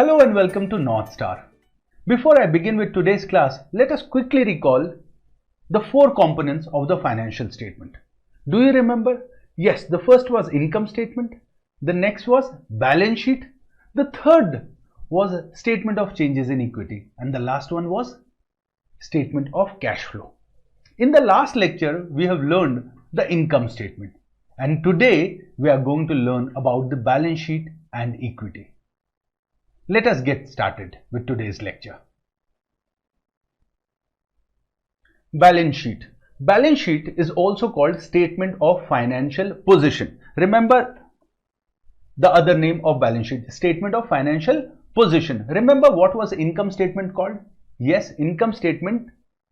Hello and welcome to NorthStar. Before I begin with today's class, let us quickly recall the four components of the financial statement. Do you remember? Yes, the first was income statement, the next was balance sheet, the third was statement of changes in equity, and the last one was statement of cash flow. In the last lecture, we have learned the income statement, and today we are going to learn about the balance sheet and equity. Let us get started with today's lecture. Balance sheet. Balance sheet is also called statement of financial position. Remember the other name of balance sheet, statement of financial position. Remember what was income statement called? Yes, income statement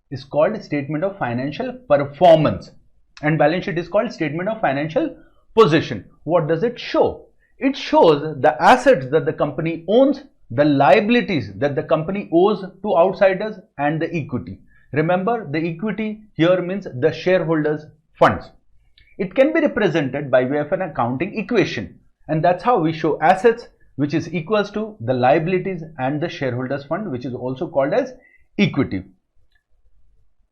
is called statement of financial performance, and balance sheet is called statement of financial position. What does it show? It shows the assets that the company owns, the liabilities that the company owes to outsiders, and the equity. Remember, the equity here means the shareholders' funds. It can be represented by way of an accounting equation, and that's how we show assets, which is equals to the liabilities and the shareholders' fund, which is also called as equity.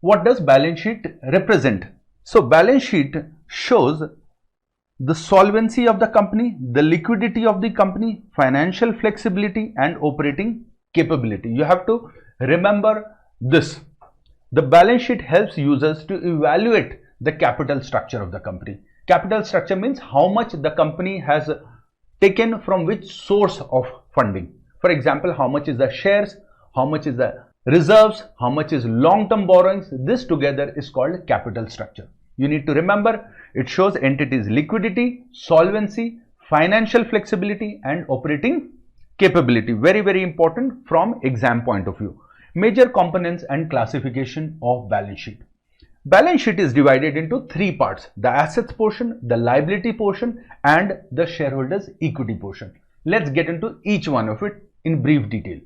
What does balance sheet represent? So balance sheet shows the solvency of the company, the liquidity of the company, financial flexibility, and operating capability. You have to remember this. The balance sheet helps users to evaluate the capital structure of the company. Capital structure means how much the company has taken from which source of funding. For example, how much is the shares, how much is the reserves, how much is long-term borrowings. This together is called capital structure. You need to remember, it shows entities' liquidity, solvency, financial flexibility, and operating capability. Very, very important from exam point of view. Major components and classification of balance sheet. Balance sheet is divided into three parts: the assets portion, the liability portion, and the shareholders' equity portion. Let's get into each one of it in brief detail.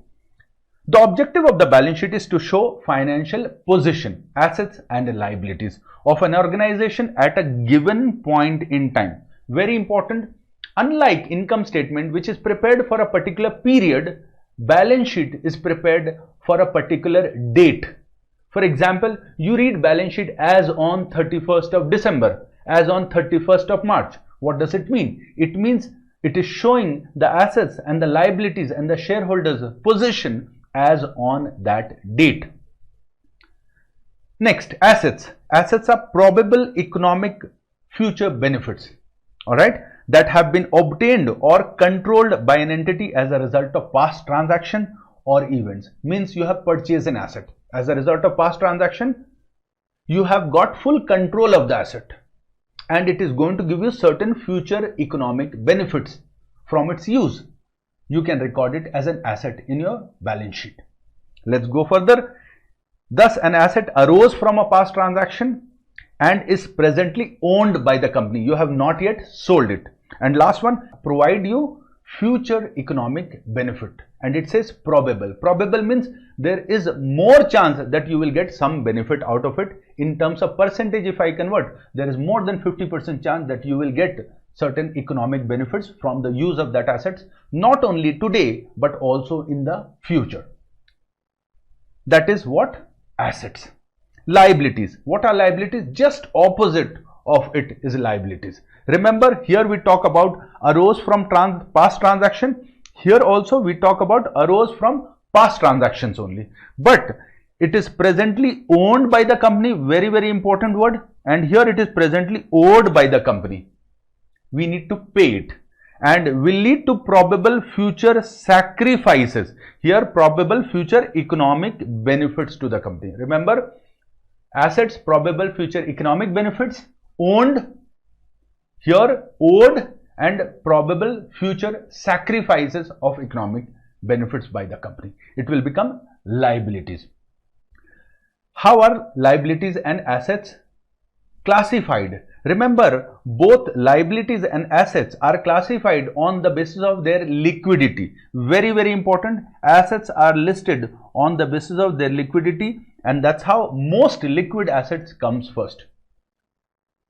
The objective of the balance sheet is to show financial position, assets and liabilities of an organization at a given point in time. Very important. Unlike income statement, which is prepared for a particular period, balance sheet is prepared for a particular date. For example, you read balance sheet as on 31st of December, as on 31st of March. What does it mean? It means it is showing the assets and the liabilities and the shareholders' position as on that date. Next, assets. Assets are probable economic future benefits, alright, that have been obtained or controlled by an entity as a result of past transaction or events. Means you have purchased an asset. As a result of past transaction, you have got full control of the asset, and it is going to give you certain future economic benefits from its use. You can record it as an asset in your balance sheet. Let's go further. Thus, an asset arose from a past transaction and is presently owned by the company. You have not yet sold it. And last one, provide you future economic benefit. And it says probable. Probable means there is more chance that you will get some benefit out of it. In terms of percentage, if I convert, there is more than 50% chance that you will get certain economic benefits from the use of that assets, not only today but also in the future. That is what? Assets. Liabilities. What are liabilities? Just opposite of it is liabilities. Remember, here we talk about arose from past transaction. Here also we talk about arose from past transactions only. But it is presently owned by the company. Very, very important word. And here it is presently owed by the company. We need to pay it, and will lead to probable future sacrifices. Here, probable future economic benefits to the company. Remember, assets, probable future economic benefits, owned, here owed, and probable future sacrifices of economic benefits by the company. It will become liabilities. How are liabilities and assets classified? Remember, both liabilities and assets are classified on the basis of their liquidity. Very, very important. Assets are listed on the basis of their liquidity, and that's how most liquid assets comes first.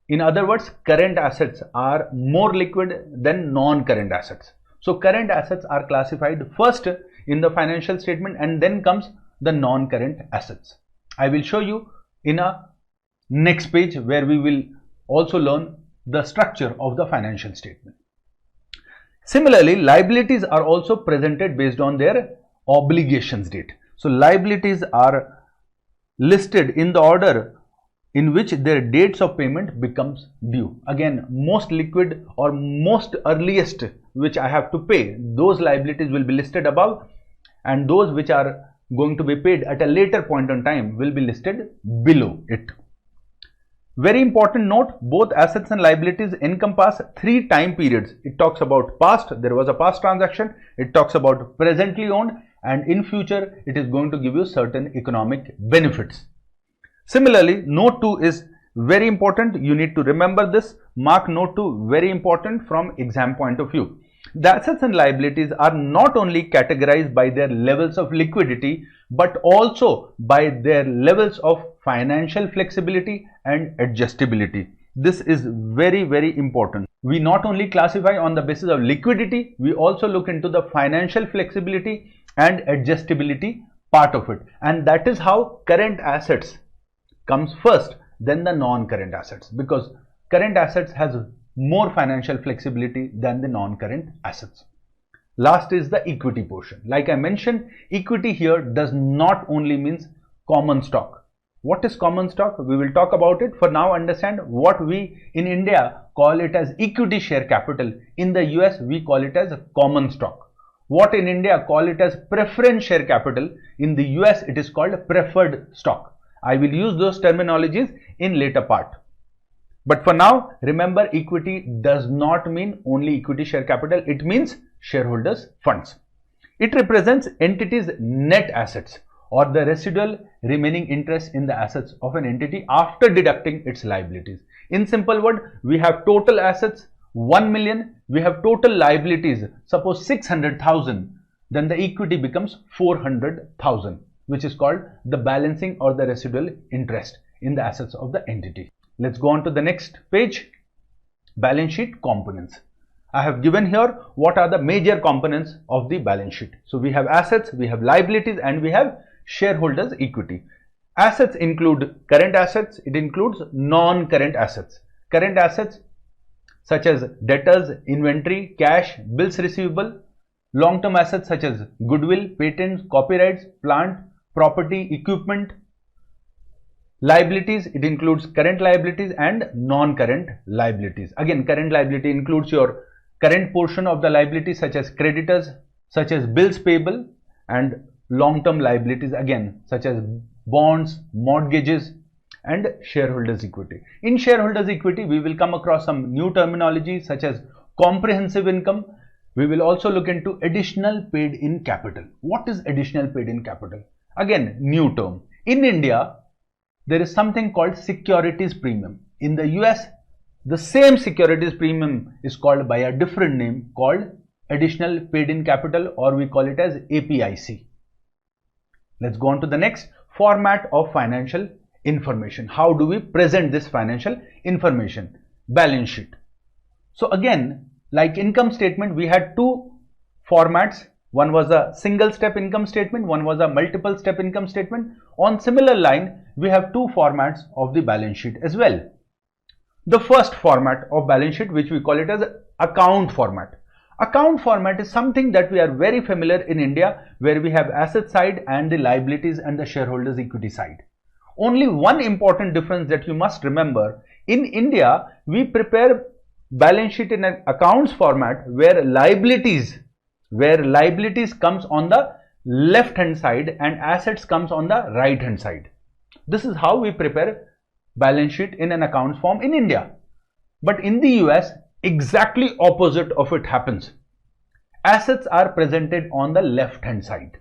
In other words, current assets are more liquid than non-current assets. So current assets are classified first in the financial statement, and then comes the non-current assets. I will show you in a next page where we will also learn the structure of the financial statement. Similarly, liabilities are also presented based on their obligations date. So liabilities are listed in the order in which their dates of payment becomes due. Again, most liquid or most earliest which I have to pay, those liabilities will be listed above, and those which are going to be paid at a later point in time will be listed below it. Very important note, both assets and liabilities encompass 3 time periods. It talks about past, there was a past transaction, it talks about presently owned, and in future it is going to give you certain economic benefits. Similarly, note 2 is very important. You need to remember this. Mark note 2, very important from exam point of view. The assets and liabilities are not only categorized by their levels of liquidity, but also by their levels of financial flexibility and adjustability. This is very, very important. We not only classify on the basis of liquidity, we also look into the financial flexibility and adjustability part of it. And that is how current assets comes first, then the non-current assets, because current assets has more financial flexibility than the non-current assets. Last is the equity portion. Like I mentioned, equity here does not only means common stock. What is common stock? We will talk about it. For now, understand what we in India call it as equity share capital. In the US, we call it as common stock. What in India call it as preference share capital, in the US it is called preferred stock. I will use those terminologies in later part. But for now, remember, equity does not mean only equity share capital. It means shareholders' funds. It represents entity's net assets or the residual remaining interest in the assets of an entity after deducting its liabilities. In simple word, we have total assets 1 million, we have total liabilities, suppose 600,000, then the equity becomes 400,000, which is called the balancing or the residual interest in the assets of the entity. Let's go on to the next page. Balance sheet components. I have given here what are the major components of the balance sheet. So we have assets, we have liabilities, and we have shareholders' equity. Assets include current assets, it includes non-current assets. Current assets such as debtors, inventory, cash, bills receivable. Long-term assets such as goodwill, patents, copyrights, plant, property, equipment. Liabilities, it includes current liabilities and non-current liabilities. Again, current liability includes your current portion of the liability such as creditors, such as bills payable, and long-term liabilities again such as bonds, mortgages, and shareholders equity. In shareholders equity, we will come across some new terminology such as comprehensive income. We will also look into additional paid in capital. What is additional paid in capital? Again, new term. In India, there is something called securities premium. In the US, the same securities premium is called by a different name called additional paid in capital, or we call it as APIC. Let's go on to the next format of financial information. How do we present this financial information? Balance sheet. So again, like income statement, we had 2 formats. One was a single step income statement, one was a multiple step income statement. On similar line, we have 2 formats of the balance sheet as well. The first format of balance sheet, which we call it as account format. Account format is something that we are very familiar in India, where we have asset side and the liabilities and the shareholders equity side. Only one important difference that you must remember: in India, we prepare balance sheet in an accounts format where liabilities comes on the left hand side and assets comes on the right hand side. This is how we prepare balance sheet in an accounts form in India. But in the US, exactly opposite of it happens. Assets are presented on the left hand side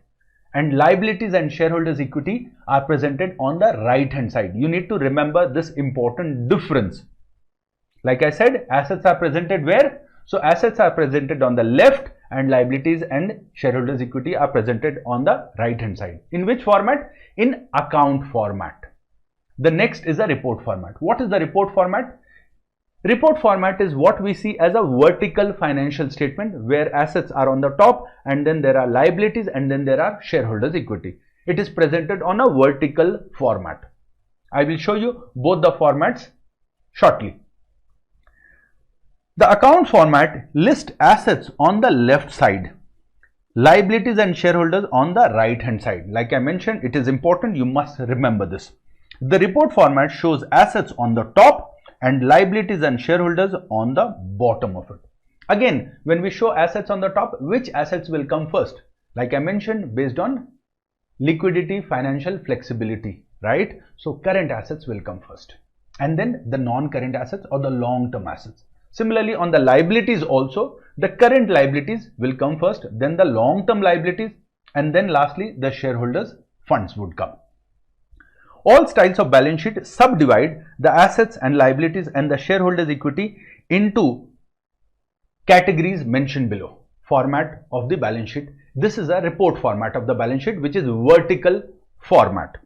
and liabilities and shareholders equity are presented on the right hand side. You need to remember this important difference. Like I said, assets are presented where? So assets are presented on the left and liabilities and shareholders equity are presented on the right hand side. In which format? In account format. The next is a report format. What is the report format? Report format is what we see as a vertical financial statement where assets are on the top and then there are liabilities and then there are shareholders' equity. It is presented on a vertical format. I will show you both the formats shortly. The account format lists assets on the left side, liabilities and shareholders on the right hand side. Like I mentioned, it is important, you must remember this. The report format shows assets on the top and liabilities and shareholders on the bottom of it. Again, when we show assets on the top, which assets will come first? Like I mentioned, based on liquidity, financial flexibility, right? So current assets will come first and then the non-current assets or the long-term assets. Similarly, on the liabilities also, the current liabilities will come first, then the long-term liabilities, and then lastly the shareholders' funds would come. All styles of balance sheet subdivide the assets and liabilities and the shareholders' equity into categories mentioned below. Format of the balance sheet. This is a report format of the balance sheet, which is vertical format.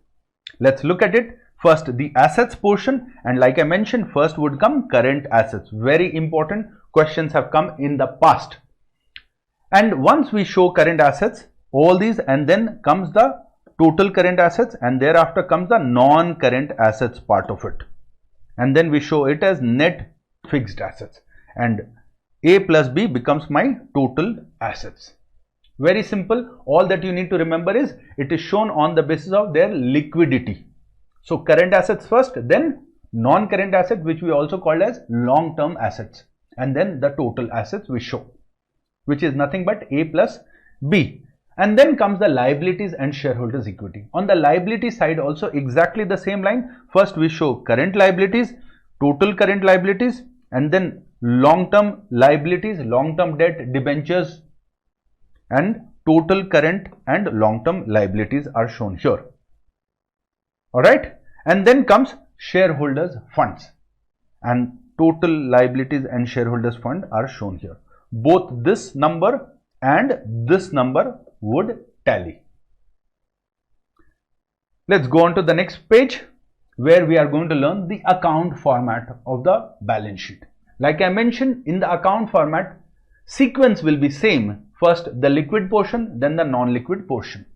Let's look at it. First, the assets portion, and like I mentioned, first would come current assets. Very important, questions have come in the past. And once we show current assets, all these, and then comes the total current assets, and thereafter comes the non-current assets part of it, and then we show it as net fixed assets, and A plus B becomes my total assets. Very simple. All that you need to remember is it is shown on the basis of their liquidity. So current assets first, then non-current assets, which we also call as long-term assets, and then the total assets we show, which is nothing but A plus B. And then comes the liabilities and shareholders' equity. On the liability side also exactly the same line. First we show current liabilities, total current liabilities, and then long-term liabilities, long-term debt, debentures, and total current and long-term liabilities are shown here. Alright, and then comes shareholders' funds, and total liabilities and shareholders' fund are shown here. Both this number and this number would tally. Let's go on to the next page where we are going to learn the account format of the balance sheet. Like I mentioned, in the account format, sequence will be same. First the liquid portion, then the non-liquid portion.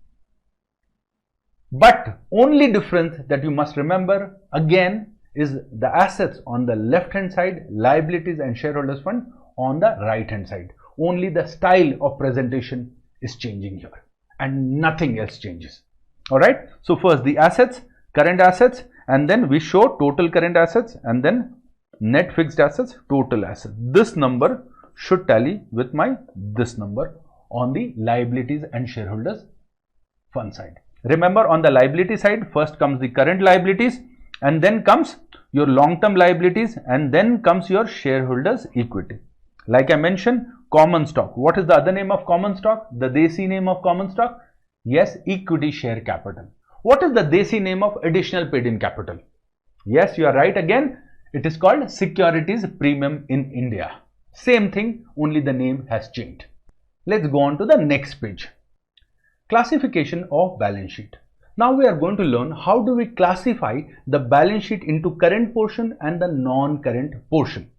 But only difference that you must remember again is the assets on the left hand side, liabilities and shareholders fund on the right hand side. Only the style of presentation is changing here and nothing else changes. Alright, so first the assets, current assets, and then we show total current assets, and then net fixed assets, total assets. This number should tally with this number on the liabilities and shareholders fund side. Remember, on the liability side, first comes the current liabilities, and then comes your long-term liabilities, and then comes your shareholders equity. Like I mentioned, common stock. What is the other name of common stock? The Desi name of common stock? Yes, equity share capital. What is the Desi name of additional paid in capital? Yes, you are right again. It is called securities premium in India. Same thing, only the name has changed. Let's go on to the next page. Classification of balance sheet. Now we are going to learn how do we classify the balance sheet into current portion and the non-current portion.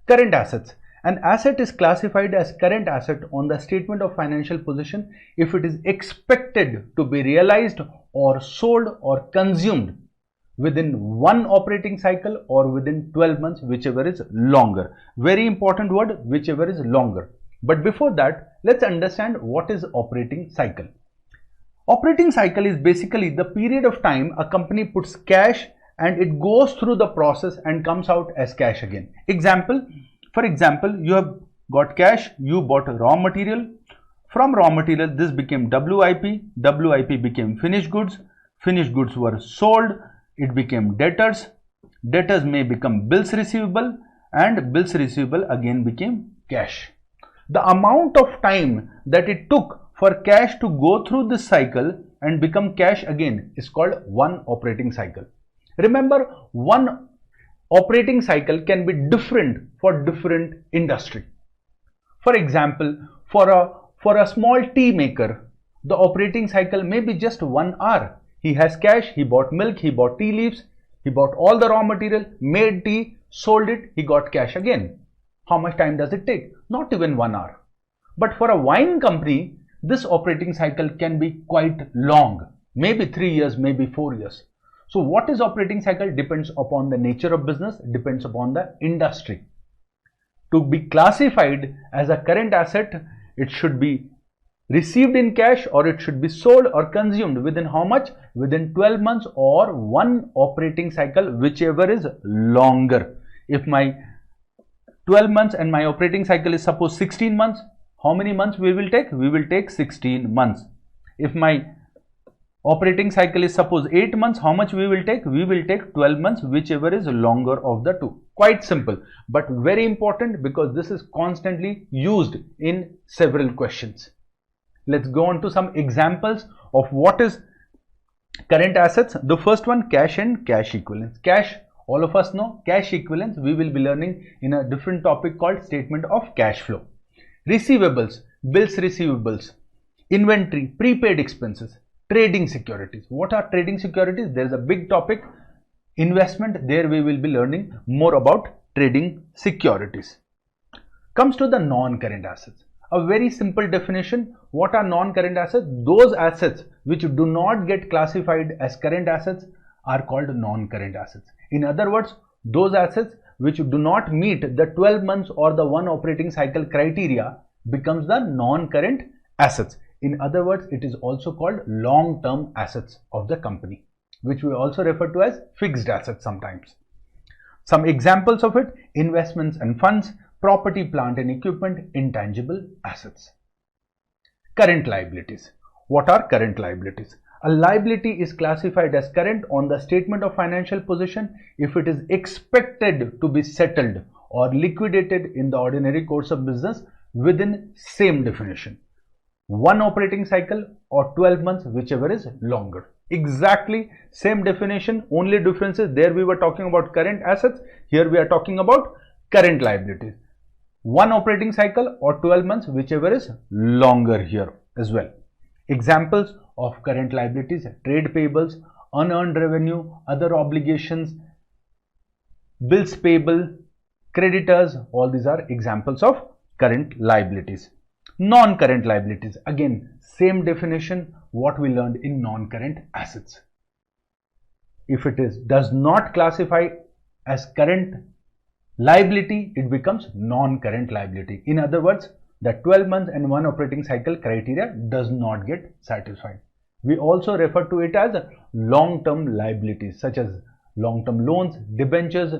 Current assets. An asset is classified as current asset on the statement of financial position if it is expected to be realized or sold or consumed within one operating cycle or within 12 months, whichever is longer. Very important word, whichever is longer. But before that, let's understand what is operating cycle. Operating cycle is basically the period of time a company puts cash and it goes through the process and comes out as cash again. For example, you have got cash, you bought raw material. From raw material, this became WIP, WIP became finished goods were sold, it became debtors, debtors may become bills receivable, and bills receivable again became cash. The amount of time that it took for cash to go through this cycle and become cash again is called one operating cycle. Remember, one operating cycle can be different for different industry. For example, for a small tea maker, the operating cycle may be just 1 hour. He has cash, he bought milk, he bought tea leaves, he bought all the raw material, made tea, sold it, he got cash again. How much time does it take? Not even 1 hour. But for a wine company, this operating cycle can be quite long, maybe 3 years, maybe 4 years. So what is operating cycle depends upon the nature of business, depends upon the industry. To be classified as a current asset, it should be received in cash or it should be sold or consumed within how much? Within 12 months or one operating cycle, whichever is longer. If my 12 months and my operating cycle is suppose 16 months, how many months we will take? We will take 16 months. If my operating cycle is suppose 8 months, how much we will take? We will take 12 months, whichever is longer of the two. Quite simple, but very important because this is constantly used in several questions. Let's go on to some examples of what is current assets. The first one, cash and cash equivalents. Cash, all of us know. Cash equivalents, we will be learning in a different topic called statement of cash flow. Receivables, bills receivables, inventory, prepaid expenses, trading securities. What are trading securities? There is a big topic, investment. There we will be learning more about trading securities. Comes to the non-current assets. A very simple definition. What are non-current assets? Those assets which do not get classified as current assets are called non-current assets. In other words, those assets which do not meet the 12 months or the one operating cycle criteria becomes the non-current assets. In other words, it is also called long-term assets of the company, which we also refer to as fixed assets sometimes. Some examples of it: investments and funds, property, plant and equipment, intangible assets. Current liabilities. What are current liabilities? A liability is classified as current on the statement of financial position if it is expected to be settled or liquidated in the ordinary course of business within same definition. One operating cycle or 12 months, whichever is longer. Exactly same definition, only difference is there we were talking about current assets, here we are talking about current liabilities. One operating cycle or 12 months, whichever is longer here as well. Examples of current liabilities: trade payables, unearned revenue, other obligations, bills payable, creditors. All these are examples of current liabilities. Non-current liabilities, again same definition what we learned in non-current assets. If it does not classify as current liability, it becomes non-current liability. In other words, the 12 months and one operating cycle criteria does not get satisfied. We also refer to it as long-term liabilities such as long-term loans, debentures,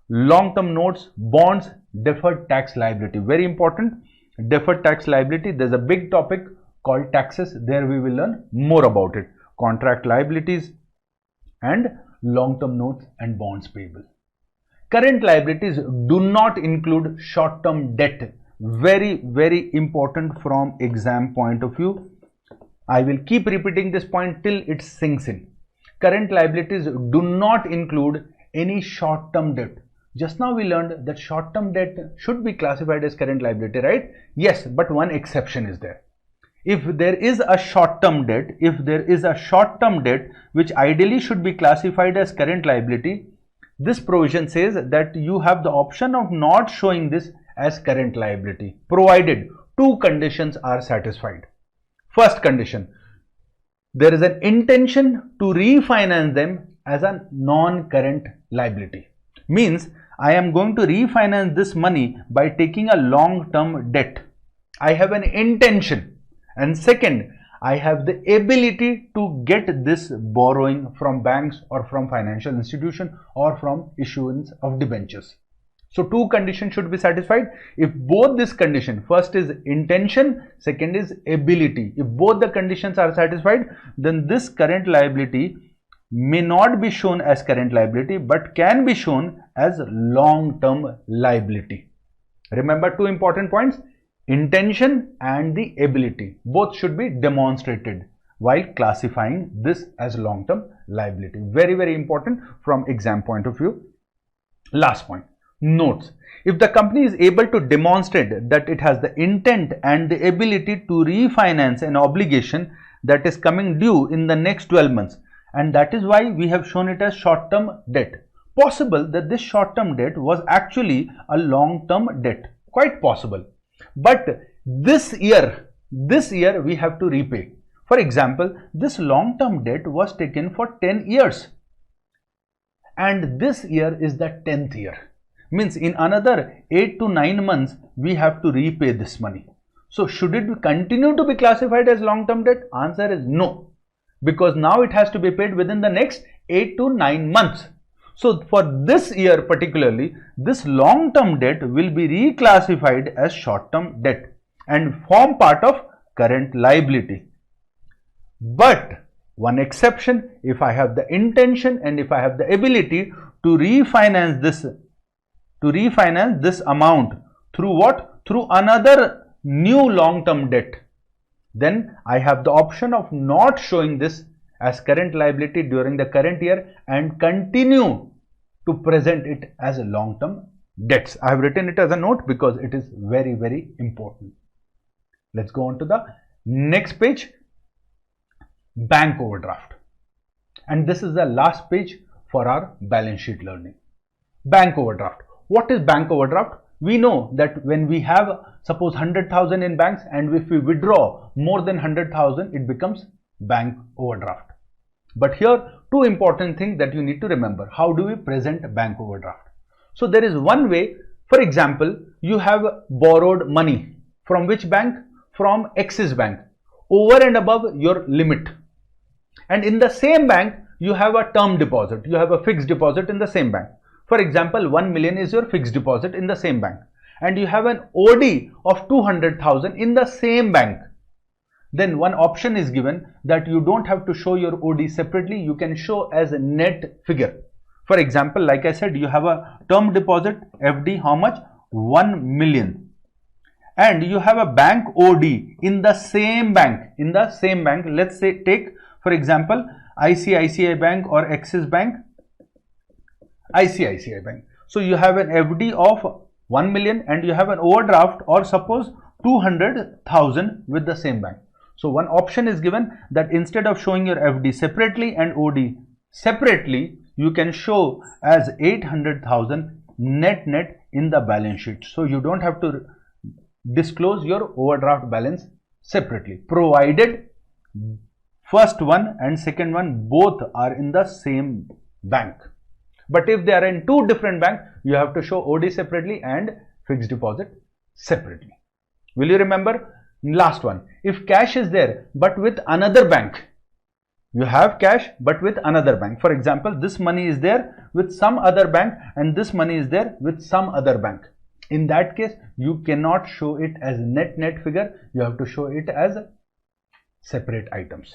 long-term notes, bonds, deferred tax liability. Very important, deferred tax liability. There's a big topic called taxes. There we will learn more about it. Contract liabilities and long-term notes and bonds payable. Current liabilities do not include short-term debt. Very, very important from exam point of view. I will keep repeating this point till it sinks in. Current liabilities do not include any short-term debt. Just now we learned that short-term debt should be classified as current liability, right? Yes, but one exception is there. If there is a short-term debt, which ideally should be classified as current liability, this provision says that you have the option of not showing this as current liability, provided two conditions are satisfied. First condition, there is an intention to refinance them as a non-current liability. Means I am going to refinance this money by taking a long-term debt. I have an intention. And second, I have the ability to get this borrowing from banks or from financial institution or from issuance of debentures. So two conditions should be satisfied. If both this condition, first is intention, second is ability, if both the conditions are satisfied, then this current liability may not be shown as current liability but can be shown as long-term liability. Remember two important points: intention and the ability. Both should be demonstrated while classifying this as long-term liability. Very, very important from exam point of view. Last point, notes. If the company is able to demonstrate that it has the intent and the ability to refinance an obligation that is coming due in the next 12 months, and that is why we have shown it as short-term debt, Possible that this short-term debt was actually a long-term debt. Quite possible. But this year we have to repay. For example, this long-term debt was taken for 10 years. And this year is the 10th year. Means in another 8 to 9 months, we have to repay this money. So should it continue to be classified as long-term debt? Answer is no. Because now it has to be paid within the next 8 to 9 months. So for this year particularly, this long-term debt will be reclassified as short-term debt and form part of current liability. But one exception, if I have the intention and if I have the ability to refinance this amount through what? Through another new long-term debt, then I have the option of not showing this as current liability during the current year and continue to present it as a long-term debts. I have written it as a note because it is very, very important. Let's go on to the next page. Bank overdraft. And this is the last page for our balance sheet learning. Bank overdraft. What is bank overdraft? We know that when we have suppose 100,000 in banks and if we withdraw more than 100,000, it becomes bank overdraft. But here two important things that you need to remember. How do we present bank overdraft? So there is one way. For example, you have borrowed money from which bank? From Axis Bank over and above your limit. And in the same bank, you have a term deposit. You have a fixed deposit in the same bank. For example, 1 million is your fixed deposit in the same bank. And you have an OD of 200,000 in the same bank. Then one option is given that you don't have to show your OD separately. You can show as a net figure. For example, like I said, you have a term deposit FD, how much? 1 million. And you have a bank OD in the same bank. Let's say take, for example, ICICI Bank or Axis Bank. ICICI Bank. So you have an FD of 1 million and you have an overdraft or suppose 200,000 with the same bank. So one option is given that instead of showing your FD separately and OD separately, you can show as 800,000 net in the balance sheet. So you don't have to disclose your overdraft balance separately, provided first one and second one both are in the same bank. But if they are in two different banks, you have to show OD separately and fixed deposit separately. Will you remember? Last one. If cash is there but with another bank, you have cash but with another bank. For example, this money is there with some other bank and this money is there with some other bank. In that case, you cannot show it as net figure. You have to show it as separate items.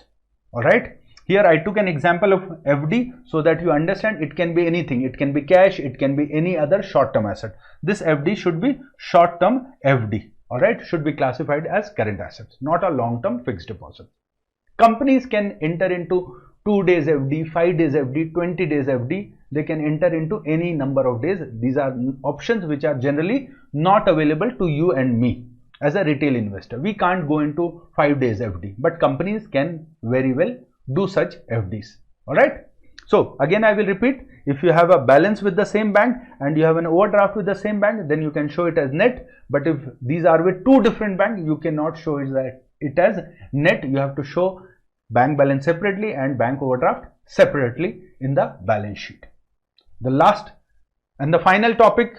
Alright. Here I took an example of FD so that you understand it can be anything. It can be cash, it can be any other short-term asset. This FD should be short-term FD. Alright, should be classified as current assets, not a long-term fixed deposit. Companies can enter into 2 days FD, 5 days FD, 20 days FD. They can enter into any number of days. These are options which are generally not available to you and me as a retail investor. We can't go into 5 days FD, but companies can very well do such FDs. Alright. So again I will repeat, if you have a balance with the same bank and you have an overdraft with the same bank, then you can show it as net. But if these are with two different banks, you cannot show it as net. You have to show bank balance separately and bank overdraft separately in the balance sheet. The last and the final topic,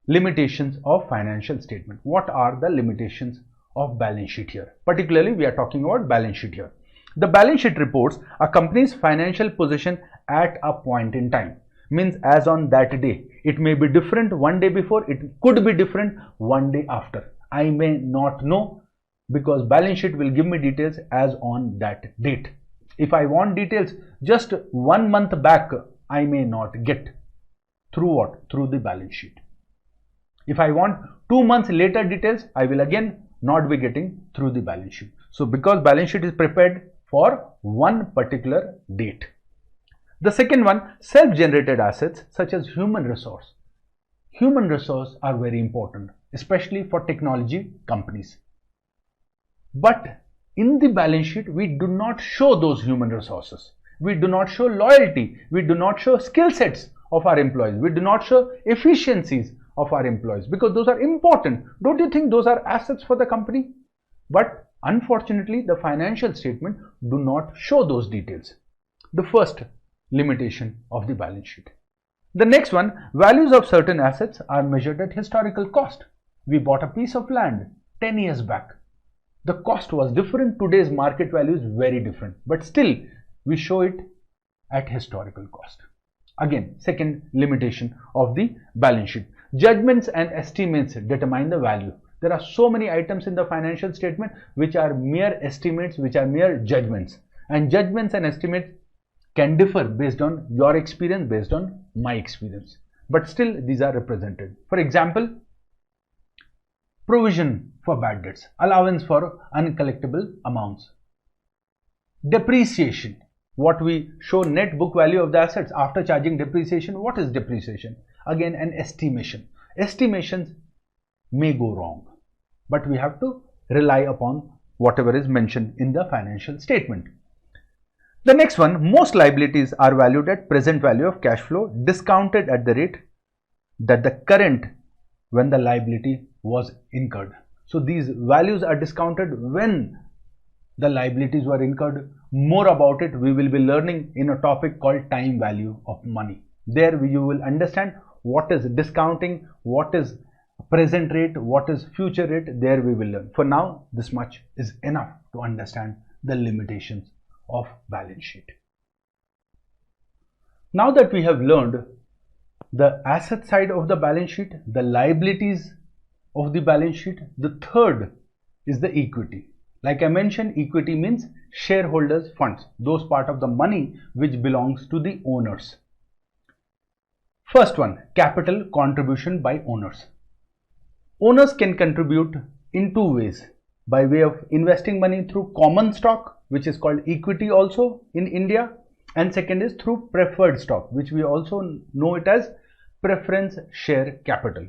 limitations of financial statement. What are the limitations of balance sheet here? Particularly we are talking about balance sheet here. The balance sheet reports a company's financial position at a point in time. Means as on that day. It may be different one day before, it could be different one day after. I may not know because balance sheet will give me details as on that date. If I want details just 1 month back, I may not get. Through what? Through the balance sheet. If I want 2 months later details, I will again not be getting through the balance sheet. So because balance sheet is prepared for one particular date. The second one, self-generated assets such as human resource. Human resource are very important, especially for technology companies. But in the balance sheet, we do not show those human resources. We do not show loyalty. We do not show skill sets of our employees. We do not show efficiencies of our employees because those are important. Don't you think those are assets for the company? But unfortunately, the financial statement do not show those details. The first limitation of the balance sheet. The next one, values of certain assets are measured at historical cost. We bought a piece of land 10 years back. The cost was different. Today's market value is very different, but still we show it at historical cost. Again, second limitation of the balance sheet. Judgments and estimates determine the value. There are so many items in the financial statement which are mere estimates, which are mere judgments. And judgments and estimates can differ based on your experience, based on my experience. But still these are represented. For example, provision for bad debts, allowance for uncollectible amounts. Depreciation, what we show net book value of the assets after charging depreciation. What is depreciation? Again, an estimation. Estimations may go wrong, but we have to rely upon whatever is mentioned in the financial statement. The next one, most liabilities are valued at present value of cash flow discounted at the rate that the current when the liability was incurred. So these values are discounted when the liabilities were incurred. More about it we will be learning in a topic called time value of money. There you will understand what is discounting, what is present rate, what is future rate. There we will learn. For now, this much is enough to understand the limitations of balance sheet. Now that we have learned the asset side of the balance sheet, the liabilities of the balance sheet, the third is the equity. Like I mentioned, equity means shareholders' funds, those part of the money which belongs to the owners. First one, capital contribution by owners. Owners can contribute in two ways: by way of investing money through common stock, which is called equity also in India, and second is through preferred stock, which we also know it as preference share capital.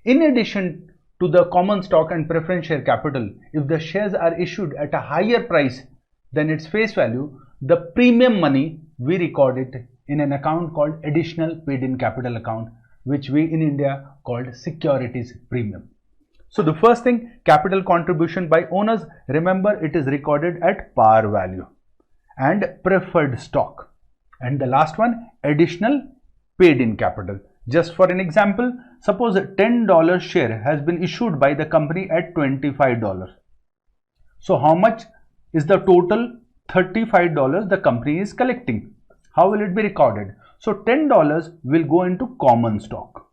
In addition to the common stock and preference share capital, if the shares are issued at a higher price than its face value, the premium money we record it in an account called additional paid in capital account, which we in India called securities premium. So the first thing, capital contribution by owners, remember it is recorded at par value and preferred stock. And the last one, additional paid in capital. Just for an example, suppose a $10 share has been issued by the company at $25. So how much is the total? $35 the company is collecting. How will it be recorded? So $10 will go into common stock.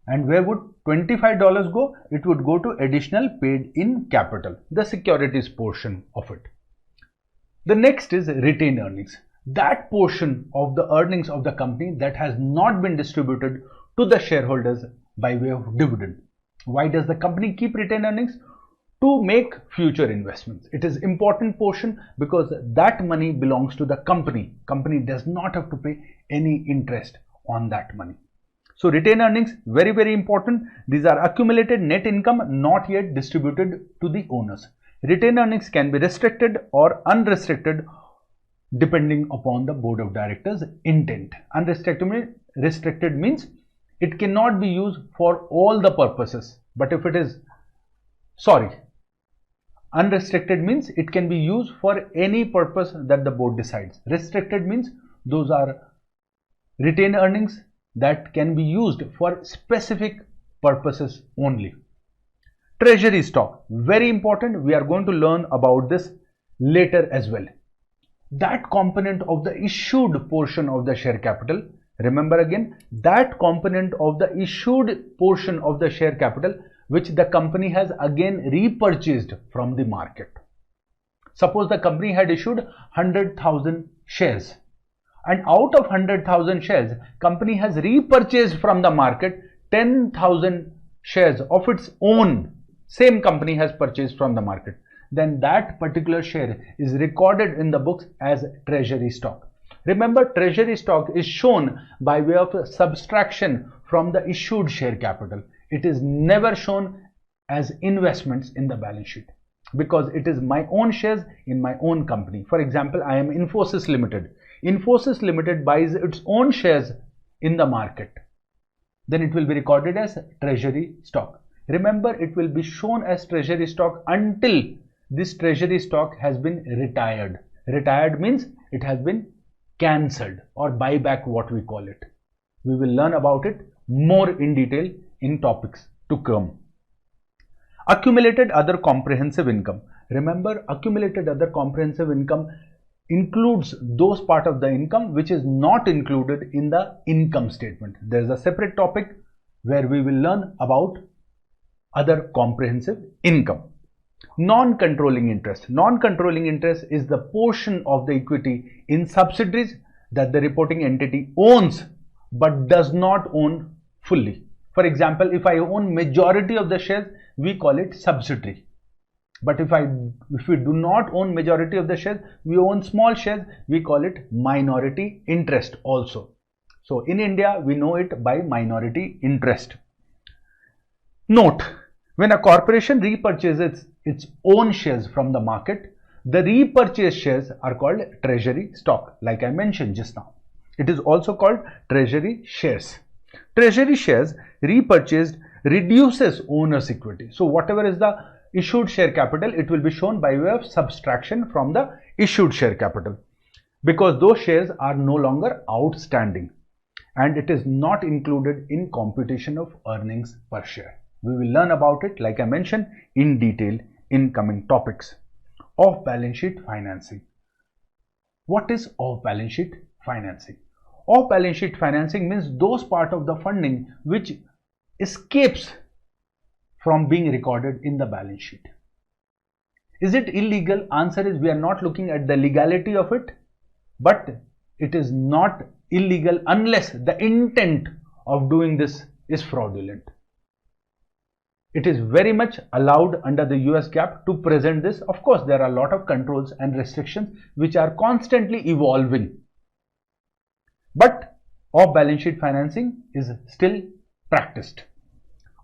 And where would $25 go? It would go to additional paid in capital, the securities portion of it. The next is retained earnings. That portion of the earnings of the company that has not been distributed to the shareholders by way of dividend. Why does the company keep retained earnings? To make future investments. It is important portion because that money belongs to the company. Company does not have to pay any interest on that money. So retained earnings, very, very important. These are accumulated net income not yet distributed to the owners. Retained earnings can be restricted or unrestricted depending upon the board of directors' intent. Restricted means it cannot be used for all the purposes. But if it is, unrestricted means it can be used for any purpose that the board decides. Restricted means those are retained earnings that can be used for specific purposes only. Treasury stock, very important. We are going to learn about this later as well. That component of the issued portion of the share capital, remember again, that component of the issued portion of the share capital which the company has again repurchased from the market. Suppose the company had issued 100,000 shares and out of 100,000 shares, company has repurchased from the market 10,000 shares of its own. Same company has purchased from the market. Then that particular share is recorded in the books as treasury stock. Remember, treasury stock is shown by way of subtraction from the issued share capital. It is never shown as investments in the balance sheet because it is my own shares in my own company. For example, I am Infosys Limited. Infosys Limited buys its own shares in the market, then it will be recorded as treasury stock. Remember, it will be shown as treasury stock until this treasury stock has been retired. Retired means it has been cancelled, or buyback, what we call it. We will learn about it more in detail in topics to come. Accumulated other comprehensive income. Remember, accumulated other comprehensive income includes those part of the income which is not included in the income statement. There is a separate topic where we will learn about other comprehensive income. Non-controlling interest. Non-controlling interest is the portion of the equity in subsidiaries that the reporting entity owns but does not own fully. For example, if I own majority of the shares, we call it subsidiary. But if we do not own majority of the shares, we own small shares, we call it minority interest also. So in India, we know it by minority interest. Note, when a corporation repurchases its own shares from the market, the repurchased shares are called treasury stock, like I mentioned just now. It is also called treasury shares. Treasury shares repurchased reduces owner's equity. So whatever is the issued share capital, it will be shown by way of subtraction from the issued share capital, because those shares are no longer outstanding and it is not included in computation of earnings per share. We will learn about it, like I mentioned, in detail in coming topics. Off-balance sheet financing. What is off-balance sheet financing? Off-balance sheet financing means those part of the funding which escapes from being recorded in the balance sheet. Is it illegal? Answer is, we are not looking at the legality of it, but it is not illegal unless the intent of doing this is fraudulent. It is very much allowed under the US GAAP to present this. Of course, there are a lot of controls and restrictions which are constantly evolving. But off-balance sheet financing is still practiced.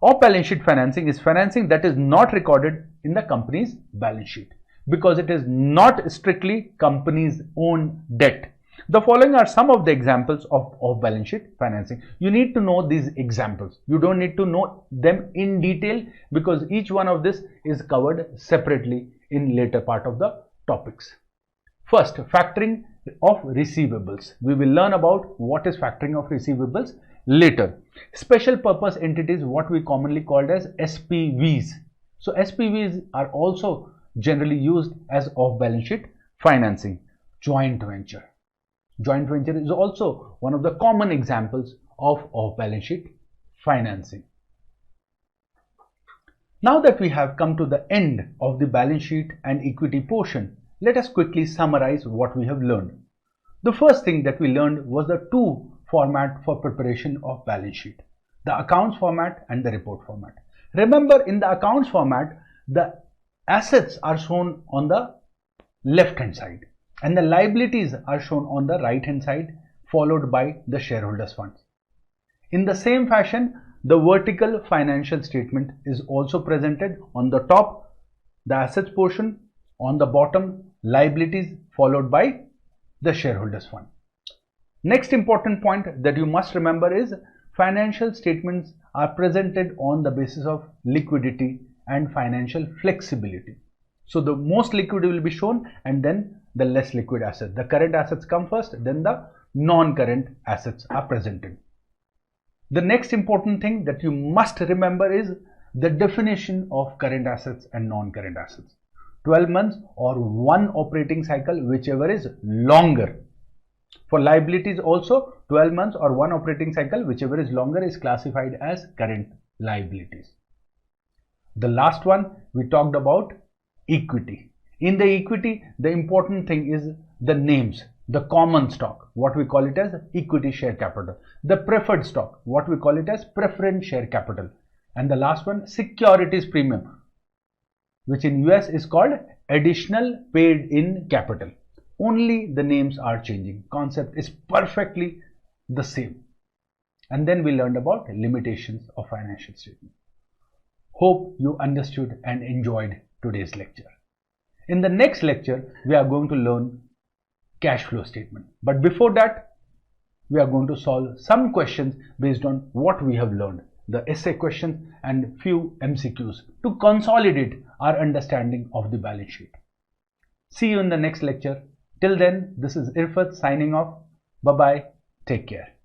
Off-balance sheet financing is financing that is not recorded in the company's balance sheet because it is not strictly company's own debt. The following are some of the examples of off-balance sheet financing. You need to know these examples. You don't need to know them in detail because each one of this is covered separately in later part of the topics. First, factoring of receivables. We will learn about what is factoring of receivables later. Special purpose entities, what we commonly called as SPVs. So SPVs are also generally used as off-balance sheet financing. Joint venture. Joint venture is also one of the common examples of off-balance sheet financing. Now that we have come to the end of the balance sheet and equity portion, let us quickly summarize what we have learned. The first thing that we learned was the two format for preparation of balance sheet, the accounts format and the report format. Remember, in the accounts format, the assets are shown on the left hand side and the liabilities are shown on the right hand side, followed by the shareholders funds. In the same fashion, the vertical financial statement is also presented. On the top, the assets portion, on the bottom, liabilities, followed by the shareholders fund. Next important point that you must remember is financial statements are presented on the basis of liquidity and financial flexibility. So the most liquid will be shown and then the less liquid assets. The current assets come first, then the non-current assets are presented. The next important thing that you must remember is the definition of current assets and non-current assets. 12 months or one operating cycle, whichever is longer. For liabilities also, 12 months or one operating cycle, whichever is longer, is classified as current liabilities. The last one we talked about equity. In the equity, the important thing is the names. The common stock, what we call it as equity share capital. The preferred stock, what we call it as preference share capital. And the last one, securities premium, which in US is called additional paid in capital. Only the names are changing. Concept is perfectly the same. And then we learned about limitations of financial statement. Hope you understood and enjoyed today's lecture. In the next lecture, we are going to learn cash flow statement. But before that, we are going to solve some questions based on what we have learned, the essay questions and few MCQs to consolidate our understanding of the balance sheet. See you in the next lecture. Till then, this is Irfat signing off. Bye bye. Take care.